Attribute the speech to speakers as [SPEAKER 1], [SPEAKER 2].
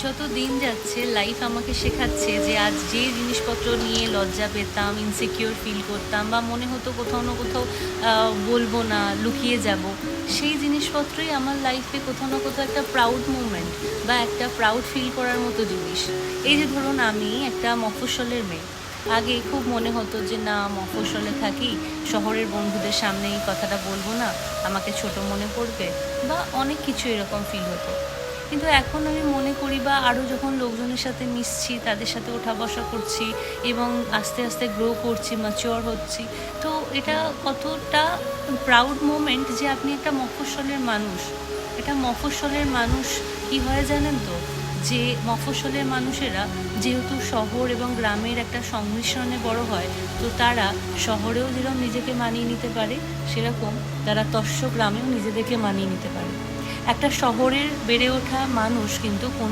[SPEAKER 1] যত দিন যাচ্ছে লাইফ আমাকে শেখাচ্ছে যে আজ যে জিনিসপত্র নিয়ে লজ্জা পেতাম, ইনসিকিউর ফিল করতাম বা মনে হতো কোথাও না কোথাও বলবো না, লুকিয়ে যাব, সেই জিনিসপত্রই আমার লাইফে কোথাও না কোথাও একটা প্রাউড মুমেন্ট বা একটা প্রাউড ফিল করার মতো জিনিস। এই যে ধরুন, আমি একটা মফস্বলের মেয়ে। আগে খুব মনে হতো যে না, মফস্বলে থাকি, শহরের বন্ধুদের সামনে এই কথাটা বলবো না, আমাকে ছোট মনে পড়বে, বা অনেক কিছু এরকম ফিল হতো। কিন্তু এখন আমি মনে করি, বা আরও যখন লোকজনের সাথে মিশছি, তাদের সাথে ওঠা বসা করছি এবং আস্তে আস্তে গ্রো করছি, ম্যাচিওর হচ্ছি, তো এটা কতটা প্রাউড মোমেন্ট যে আপনি একটা মফস্বলের মানুষ। এটা মফস্বলের মানুষ কি হয় জানেন তো, যে মফস্বলের মানুষেরা যেহেতু শহর এবং গ্রামের একটা সংমিশ্রণে বড় হয়, তো তারা শহরেও যেরকম নিজেকে মানিয়ে নিতে পারে, সেরকম তারা তস্য গ্রামেও নিজেদেরকে মানিয়ে নিতে পারে। একটা শহরের বেড়ে ওঠা মানুষ কিন্তু কোনো